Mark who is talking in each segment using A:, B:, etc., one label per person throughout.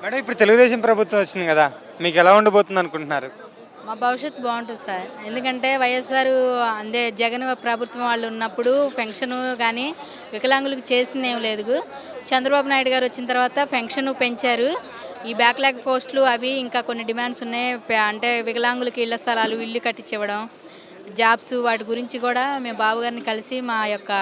A: Madam ఇప్పుడు తెలుగుదేశం ప్రభుత్వం వచ్చింది కదా! మీకెలా ఉండబోతుంది అనుకుంటున్నారు?
B: మా భవిష్యత్తు బాగుంటుంది సార్. ఎందుకంటే వైఎస్ఆర్ అందే జగన్ ప్రభుత్వం వాళ్ళు ఉన్నప్పుడు పెన్షను గానీ వికలాంగులకు చేసిందేం లేదు. చంద్రబాబు నాయుడు గారు వచ్చిన తర్వాత పెన్షన్ పెంచారు. ఈ బ్యాక్‌లాగ్ పోస్టులు అవి ఇంకా కొన్ని డిమాండ్స్ ఉన్నాయి. అంటే వికలాంగులకి ఇళ్ల స్థలాలు, ఇల్లు కట్టించివ్వడం, జాబ్స్ వాటి గురించి కూడా మేము బాబుగారిని కలిసి మా యొక్క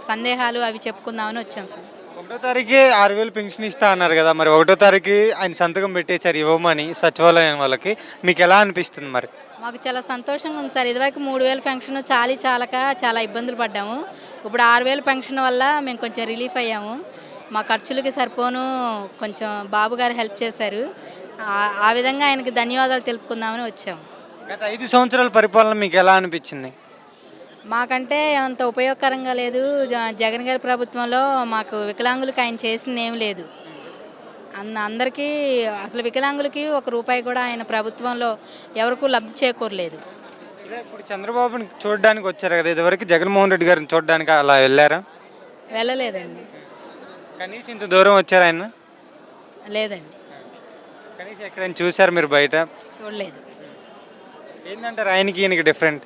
B: సందేహాలు అవి చెప్పుకుందామని వచ్చాం సార్.
A: ఒకటో తారీఖే 6,000 పెన్షన్ ఇస్తా అన్నారు కదా! మరి ఒకటో తారీఖు ఆయన సంతకం పెట్టేశారు ఇవ్వమని సచివాలయం వాళ్ళకి. మీకెలా అనిపిస్తుంది మరి?
B: మాకు చాలా సంతోషంగా ఉంది సార్. ఇదివరకు 3,000 పెన్షన్ చాలక చాలా ఇబ్బందులు పడ్డాము. ఇప్పుడు 6,000 పెన్షన్ వల్ల మేము కొంచెం రిలీఫ్ అయ్యాము. మా ఖర్చులకి సరిపోను కొంచెం బాబు గారు హెల్ప్ చేశారు. ఆ విధంగా ఆయనకి ధన్యవాదాలు తెలుపుకుందామని వచ్చాము.
A: గత 5 సంవత్సరాల పరిపాలన మీకెలా అనిపించింది?
B: మాకంటే అంత ఉపయోగకరంగా లేదు. జగన్ గారి ప్రభుత్వంలో మాకు వికలాంగులకి ఆయన చేసిందేమి లేదు. అందరికీ అసలు వికలాంగులకి ఒక రూపాయి కూడా ఆయన ప్రభుత్వంలో ఎవరికీ లబ్ధి చేకూరలేదు.
A: ఇలా ఇప్పుడు చంద్రబాబుని చూడడానికి వచ్చారు కదా! ఇదివరకు జగన్మోహన్ రెడ్డి గారిని చూడడానికి అలా వెళ్లారా?
B: వెళ్ళలేదండి.
A: కనీసం ఇంత దూరం వచ్చారా ఆయన?
B: లేదండి.
A: కనీసం ఎక్కడైనా చూసారు మీరు బయట?
B: చూడలేదు.
A: ఏందంటారు ఆయనకి ఈయనకి డిఫరెంట్?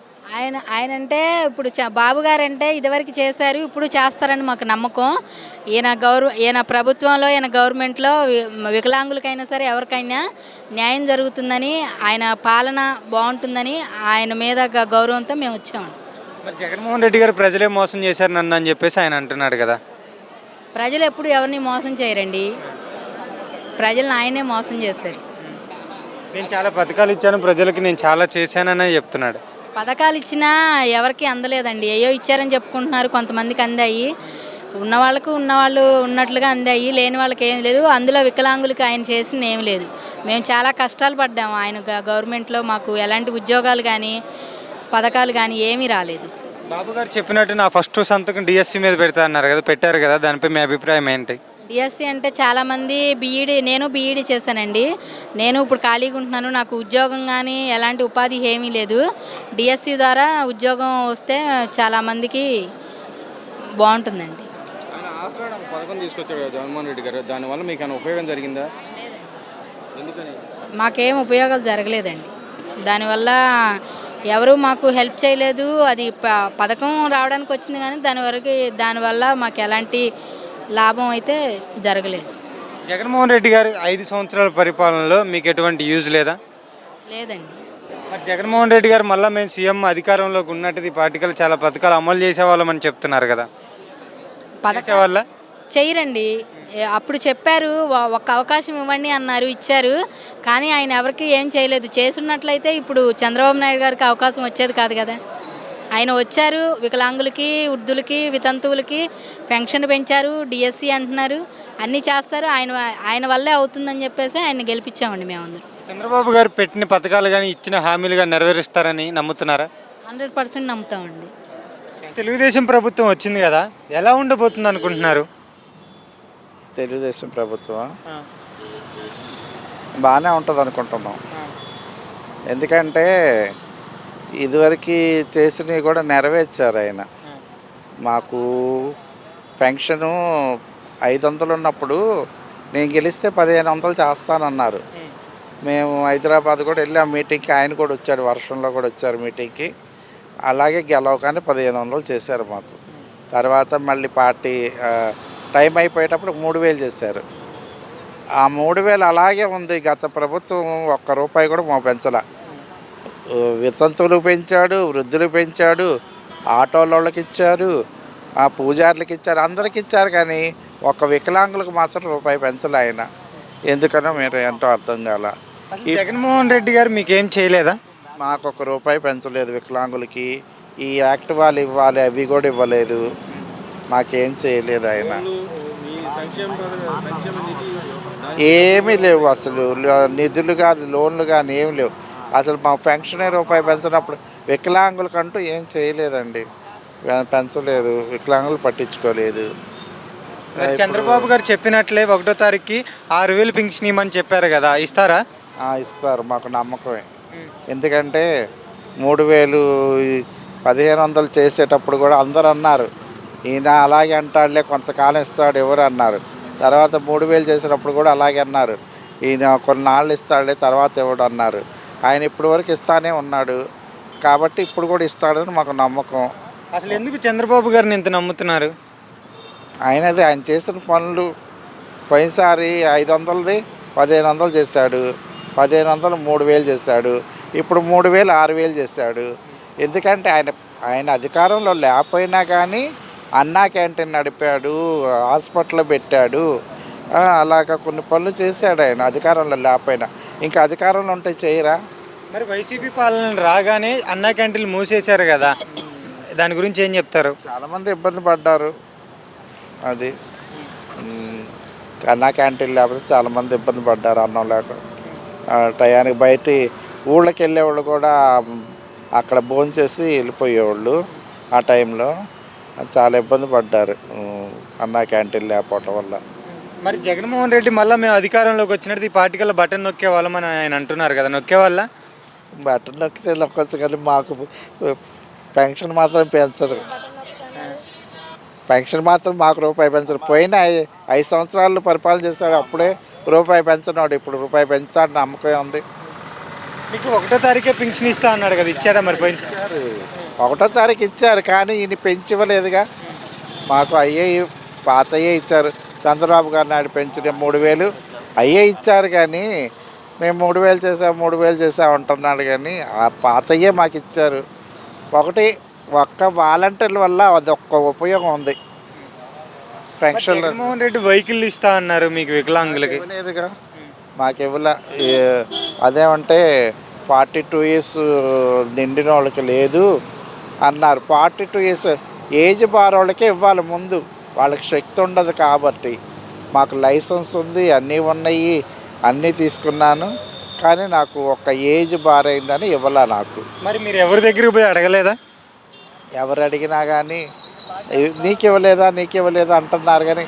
B: ఆయనంటే ఇప్పుడు బాబు గారంటే ఇదివరకు చేశారు, ఇప్పుడు చేస్తారని మాకు నమ్మకం. ఈయన ప్రభుత్వంలో ఈయన గవర్నమెంట్లో వికలాంగులకైనా సరే ఎవరికైనా న్యాయం జరుగుతుందని, ఆయన పాలన బాగుంటుందని ఆయన మీద గౌరవంతో మేము వచ్చాము.
A: మరి జగన్మోహన్ రెడ్డి గారు ప్రజలే మోసం చేశారు నన్ను అని చెప్పేసి ఆయన అంటున్నాడు కదా!
B: ప్రజలు ఎప్పుడు ఎవరిని మోసం చేయరండి. ప్రజలను ఆయనే మోసం చేశారు.
A: నేను చాలా పథకాలు ఇచ్చాను ప్రజలకి, నేను చాలా చేశాననే చెప్తున్నాడు.
B: పథకాలు ఇచ్చినా ఎవరికి అందలేదండి. ఏయో ఇచ్చారని చెప్పుకుంటున్నారు. కొంతమందికి అందాయి, ఉన్నవాళ్ళు ఉన్నట్లుగా అందాయి, లేని వాళ్ళకి ఏం లేదు. అందులో వికలాంగులకి ఆయన చేసింది ఏమి లేదు. మేము చాలా కష్టాలు పడ్డాము. ఆయన గవర్నమెంట్లో మాకు ఎలాంటి ఉద్యోగాలు కానీ పథకాలు కానీ ఏమీ రాలేదు.
A: బాబు గారు చెప్పినట్టు నా ఫస్ట్ సంతకం డిఎస్సి మీద పెడతా అన్నారు కదా, పెట్టారు కదా, దానిపై మీ అభిప్రాయం ఏంటి?
B: డిఎస్సి అంటే చాలామంది నేను బీఈడీ చేశానండి. నేను ఇప్పుడు ఖాళీగా ఉంటున్నాను. నాకు ఉద్యోగం కానీ ఎలాంటి ఉపాధి ఏమీ లేదు. డిఎస్సి ద్వారా ఉద్యోగం వస్తే చాలామందికి బాగుంటుందండి.
C: ఆయన ఆసరా పథకం తీసుకొచ్చాడు జగన్మోహన్ రెడ్డి గారు. దానివల్ల మీకు ఏమైనా ఉపయోగం జరిగిందా? ఎందుకని?
B: మాకేం ఉపయోగాలు జరగలేదండి. దానివల్ల ఎవరు మాకు హెల్ప్ చేయలేదు. అది పథకం రావడానికి వచ్చింది కానీ దానివల్ల మాకు ఎలాంటి లాభం అయితే జరగలేదు.
A: జగన్మోహన్ రెడ్డి గారు 5 సంవత్సరాల పరిపాలనలో మీకు ఎటువంటి యూజ్ లేదా?
B: లేదండి.
A: మరి జగన్మోహన్ రెడ్డి గారు మళ్ళీ మేము సీఎం అధికారంలోకి ఉన్నట్టు పార్టీలు చాలా పథకాలు అమలు చేసేవాళ్ళమని చెప్తున్నారు కదా, చేసేవాళ్ళ?
B: చేయరండి. అప్పుడు చెప్పారు, ఒక్క అవకాశం ఇవ్వండి అన్నారు, ఇచ్చారు. కానీ ఆయన ఎవరికి ఏం చేయలేదు. చేసున్నట్లయితే ఇప్పుడు చంద్రబాబు నాయుడు గారికి అవకాశం వచ్చేది కాదు కదా. ఆయన వచ్చారు, వికలాంగులకి, వృద్ధులకి, వితంతువులకి పెన్షన్ పెంచారు, డిఎస్సి అంటున్నారు, అన్నీ చేస్తారు. ఆయన వల్లే అవుతుందని చెప్పేసి ఆయన గెలిపించామండి మేమందరం.
A: చంద్రబాబు గారు పెట్టిన పథకాలు కానీ ఇచ్చిన హామీలుగా నెరవేరుస్తారని నమ్ముతున్నారా?
B: 100% నమ్ముతామండి.
A: తెలుగుదేశం ప్రభుత్వం వచ్చింది కదా, ఎలా ఉండబోతుంది అనుకుంటున్నారు?
D: తెలుగుదేశం ప్రభుత్వం బాగానే ఉంటుంది అనుకుంటున్నాం. ఎందుకంటే ఇదివరకు చేసినవి కూడా నెరవేర్చారు ఆయన. మాకు పెన్షను 500 ఉన్నప్పుడు నేను గెలిస్తే 1500 చేస్తానన్నారు. మేము హైదరాబాద్ కూడా వెళ్ళి ఆ మీటింగ్కి ఆయన కూడా వచ్చాడు, వర్షంలో కూడా వచ్చారు మీటింగ్కి. అలాగే గెలవగానే 1500 చేశారు మాకు. తర్వాత మళ్ళీ పార్టీ టైం అయిపోయేటప్పుడు 3000 చేశారు. ఆ 3000 అలాగే ఉంది. గత ప్రభుత్వం ఒక్క రూపాయి కూడా మా పెంచలా. వితంతువులు పెంచాడు, వృద్ధులు పెంచాడు, ఆటోలకి ఇచ్చారు, ఆ పూజారులకు ఇచ్చారు, అందరికి ఇచ్చారు. కానీ ఒక్క వికలాంగులకు మాత్రం రూపాయి పెంచలే ఆయన. ఎందుకనో మీరు ఏంటో అర్థం కాల.
A: జగన్మోహన్ రెడ్డి గారు మీకేం చేయలేదా?
D: మాకు ఒక రూపాయి పెంచలేదు వికలాంగులకి. ఈ యాక్ట్ వాళ్ళు ఇవ్వాలి, అవి కూడా ఇవ్వలేదు. మాకేం చేయలేదు ఆయన. ఏమీ లేవు అసలు. నిధులు కానీ లోన్లు కానీ ఏమి లేవు అసలు. మా పెన్షనే రూపాయి పెంచినప్పుడు వికలాంగులకంటూ ఏం చేయలేదండి, పెంచలేదు. వికలాంగులు పట్టించుకోలేదు.
A: చంద్రబాబు గారు చెప్పినట్లే ఒకటో తారీఖుకి 6,000 పెన్షన్ ఇవ్వమని చెప్పారు కదా, ఇస్తారా?
D: ఇస్తారు, మాకు నమ్మకమే. ఎందుకంటే 3000 1500 చేసేటప్పుడు కూడా అందరు అన్నారు, ఈయన అలాగే అంటాడులే కొంతకాలం ఇస్తాడు ఎవరు అన్నారు. తర్వాత 3000 చేసేటప్పుడు కూడా అలాగే అన్నారు. ఈయన కొన్నాళ్ళు ఇస్తాడులే తర్వాత ఇవ్వడు అన్నారు. ఆయన ఇప్పటి వరకు ఇస్తానే ఉన్నాడు కాబట్టి ఇప్పుడు కూడా ఇస్తాడని మాకు నమ్మకం.
A: అసలు ఎందుకు చంద్రబాబు గారిని ఇంత నమ్ముతున్నారు?
D: ఆయన చేసిన పనులు పోయినసారి 500ది 1500 చేశాడు, 1500 3000 చేశాడు, ఇప్పుడు 3000 6000 చేశాడు. ఎందుకంటే ఆయన అధికారంలో లేకపోయినా కానీ అన్నా క్యాంటీన్ నడిపాడు, హాస్పిటల్ పెట్టాడు, అలాగా కొన్ని పనులు చేశాడు ఆయన అధికారంలో లేకపోయినా. ఇంకా అధికారంలో ఉంటే చేయరా?
A: మరి వైసీపీ పాలన రాగానే అన్నా క్యాంటీన్లు మూసేశారు కదా, దాని గురించి ఏం చెప్తారు?
D: చాలామంది ఇబ్బంది పడ్డారు. అది అన్నా క్యాంటీన్ లేకపోతే చాలామంది ఇబ్బంది పడ్డారు అన్నం లేక. టయానికి బయట ఊళ్ళకి వెళ్ళేవాళ్ళు కూడా అక్కడ భోంచేసి వెళ్ళిపోయేవాళ్ళు. ఆ టైంలో చాలా ఇబ్బంది పడ్డారు అన్నా క్యాంటీన్ లేకపోవటం వల్ల.
A: మరి జగన్మోహన్ రెడ్డి మళ్ళీ మేము అధికారంలోకి వచ్చినట్టు ఈ పార్టీకల్లా బటన్ నొక్కే వాళ్ళమని ఆయన అంటున్నారు కదా, నొక్కేవాళ్ళ?
D: బట్టలు నొక్కితే నొక్కొచ్చు కానీ మాకు పెన్షన్ మాత్రం పెంచరు. పెన్షన్ మాత్రం మాకు రూపాయి పెంచరు. పోయిన 5 సంవత్సరాలు పరిపాలన చేశాడు, అప్పుడే రూపాయి పెంచనాడు. ఇప్పుడు రూపాయి పెంచుతాడు నమ్మకం ఉంది.
A: మీకు 1వ తారీఖే పెన్షన్ ఇస్తా అన్నాడు కదా, ఇచ్చారా మరి పెన్షన్?
D: 1వ తారీఖు ఇచ్చారు కానీ ఈయన పెంచివ్వలేదుగా. మాకు పాతయ్యే ఇచ్చారు. చంద్రబాబు గారు నాడు పెంచిన 3000 అయ్యే ఇచ్చారు కానీ మేము 3000 చేసాం అంటున్నాడు కానీ ఆ పాతయ్యే మాకు ఇచ్చారు. ఒక్క వాలంటీర్ల వల్ల అదొక్క ఉపయోగం ఉంది. పెన్షన్
A: జగన్మోహన్ రెడ్డి వెహికల్ ఇస్తా అన్నారు మీకు వికలాంగులకి,
D: లేదుగా, మాకు ఇవ్వలే. అదేమంటే 42 years నిండిన వాళ్ళకి లేదు అన్నారు. 42 years ఏజ్ బార్ వాళ్ళకే ఇవ్వాలి ముందు, వాళ్ళకి శక్తి ఉండదు కాబట్టి. మాకు లైసెన్స్ ఉంది, అన్నీ ఉన్నాయి, అన్నీ తీసుకున్నాను కానీ నాకు ఒక్క ఏజ్ బార్ అయిందని ఇవ్వలే నాకు.
A: మరి మీరు ఎవరి దగ్గరికి పోయి అడగలేదా?
D: ఎవరు అడిగినా కానీ నీకు ఇవ్వలేదా అంటున్నారు కానీ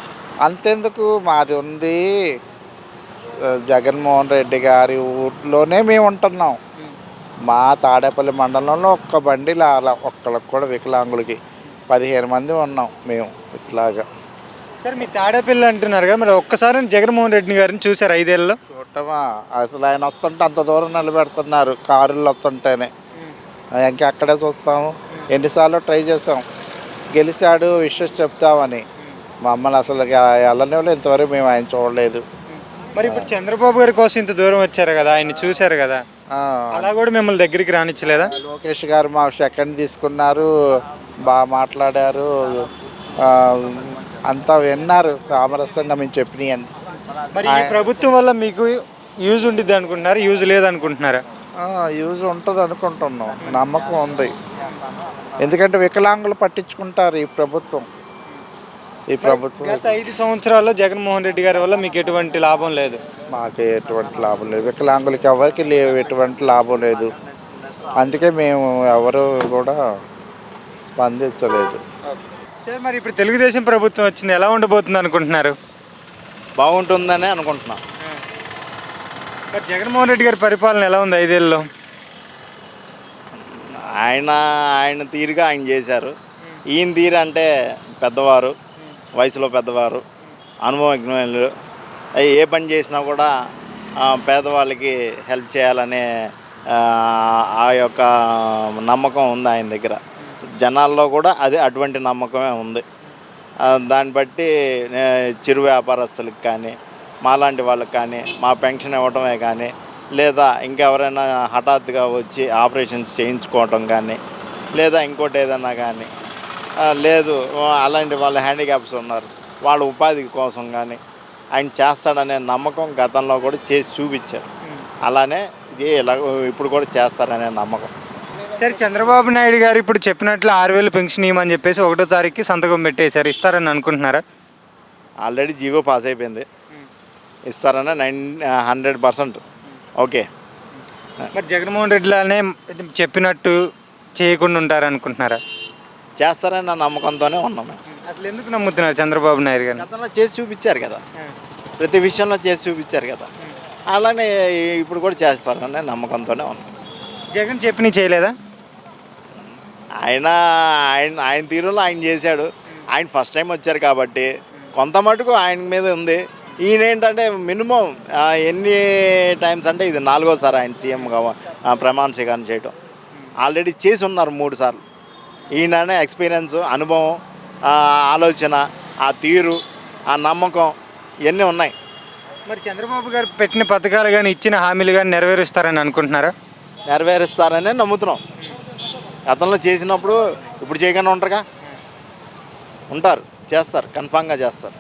D: అంతెందుకు, మాది ఉంది జగన్మోహన్ రెడ్డి గారి ఊర్లోనే మేము ఉంటున్నాం. మా తాడేపల్లి మండలంలో ఒక్క బండిలో అలా ఒక్కళ్ళకి కూడా వికలాంగులకి 15 మంది ఉన్నాం మేము ఇట్లాగా.
A: సరే మీ తాడేపల్లి అంటున్నారు కదా, మరి ఒక్కసారి జగన్మోహన్ రెడ్డి గారిని చూసారు 5 ఏళ్ళలో?
D: చూడటమా, అసలు ఆయన వస్తుంటే అంత దూరం నిలబెడుతున్నారు కారుల్లో వస్తుంటేనే. ఇంకెక్కడే చూస్తాము. ఎన్నిసార్లు ట్రై చేసాం, గెలిచాడు విషయం చెప్తామని, మమ్మల్ని అసలు వెళ్ళనివ్వలేదు. ఇంతవరకు మేము ఆయన చూడలేదు.
A: మరి ఇప్పుడు చంద్రబాబు గారి కోసం ఇంత దూరం వచ్చారు కదా, ఆయన్ని చూశారు కదా, అలా కూడా మిమ్మల్ని దగ్గరికి రానిచ్చలేదా?
D: లోకేష్ గారు మా సెకండ్ తీసుకున్నారు, బాగా మాట్లాడారు, అంతా విన్నారు సామరస్యంగా మేము చెప్పినవి.
A: మరి ఈ ప్రభుత్వం వల్ల మీకు యూజ్ ఉండిద్ది అనుకుంటున్నారా, యూజ్ లేదనుకుంటున్నారా?
D: యూజ్ ఉంటుంది అనుకుంటున్నాం, నమ్మకం ఉంది. ఎందుకంటే వికలాంగులు పట్టించుకుంటారు ఈ ప్రభుత్వం.
A: గత 5 సంవత్సరాల్లో జగన్మోహన్ రెడ్డి గారి వల్ల మీకు ఎటువంటి లాభం లేదు?
D: మాకు ఎటువంటి లాభం లేదు, వికలాంగులకి ఎవరికి ఎటువంటి లాభం లేదు. అందుకే మేము ఎవరు కూడా స్పందించలేదు.
A: సరే, మరి ఇప్పుడు తెలుగుదేశం ప్రభుత్వం వచ్చింది, ఎలా ఉండబోతుంది అనుకుంటున్నారు?
E: బాగుంటుందని అనుకుంటున్నాం.
A: మరి జగన్మోహన్ రెడ్డి గారి పరిపాలన ఎలా ఉంది 5 ఏళ్ళలో?
E: ఆయన తీరుగా ఆయన చేశారు. ఈయన తీరు అంటే పెద్దవారు, వయసులో పెద్దవారు, అనుభవజ్ఞులు, ఏ పని చేసినా కూడా పేదవాళ్ళకి హెల్ప్ చేయాలనే ఆ యొక్క నమ్మకం ఉంది ఆయన దగ్గర. జనాల్లో కూడా అటువంటి నమ్మకమే ఉంది. దాన్ని బట్టి చిరు వ్యాపారస్తులకు కానీ, మాలాంటి వాళ్ళకి కానీ మా పెన్షన్ ఇవ్వటమే కానీ, లేదా ఇంకెవరైనా హఠాత్తుగా వచ్చి ఆపరేషన్స్ చేయించుకోవటం కానీ, లేదా ఇంకోటి ఏదైనా కానీ, లేదు అలాంటి వాళ్ళ హ్యాండిక్యాప్స్ ఉన్నారు, వాళ్ళ ఉపాధి కోసం కానీ ఆయన చేస్తాడనే నమ్మకం గతంలో కూడా చేసి చూపించారు. అలానే ఇప్పుడు కూడా చేస్తారనే నమ్మకం.
A: సరే, చంద్రబాబు నాయుడు గారు ఇప్పుడు చెప్పినట్లు 6000 పెన్షన్ ఇవ్వమని చెప్పేసి 1వ తారీఖుకి సంతకం పెట్టేశారు, ఇస్తారని అనుకుంటున్నారా?
E: ఆల్రెడీ జీవో పాస్ అయిపోయింది, ఇస్తారని 100% ఓకే.
A: మరి జగన్మోహన్ రెడ్డిలానే చెప్పినట్టు చేయకుండా ఉంటారనుకుంటున్నారా?
E: చేస్తారని నా నమ్మకంతోనే ఉన్నాం.
A: అసలు ఎందుకు నమ్ముతున్నారు చంద్రబాబు నాయుడు గారు?
E: గతంలో చేసి చూపించారు కదా, ప్రతి విషయంలో చేసి చూపించారు కదా, అలానే ఇప్పుడు కూడా చేస్తారనే నమ్మకంతోనే ఉన్నాం.
A: జగన్ చెప్పిన చేయలేదా?
E: ఆయన తీరులో ఆయన చేశాడు. ఆయన ఫస్ట్ టైం వచ్చారు కాబట్టి కొంత మటుకు ఆయన మీద ఉంది. ఈయన ఏంటంటే మినిమం ఎన్ని టైమ్స్ అంటే ఇది 4వసారి ఆయన సీఎంగా ప్రమాణ స్వీకారం చేయటం. ఆల్రెడీ చేసి ఉన్నారు 3 సార్లు. ఈయననే ఎక్స్పీరియన్స్, అనుభవం, ఆలోచన, ఆ తీరు, ఆ నమ్మకం ఇవన్నీ ఉన్నాయి.
A: మరి చంద్రబాబు గారు పెట్టిన పథకాలు కానీ ఇచ్చిన హామీలు కానీ నెరవేరుస్తారని అనుకుంటున్నారా?
E: నెరవేరుస్తారనే నమ్ముతున్నాం. గతంలో చేసినప్పుడు ఇప్పుడు చేయకుండా ఉంటారుగా, ఉంటారు, చేస్తారు, కన్ఫామ్గా చేస్తారు.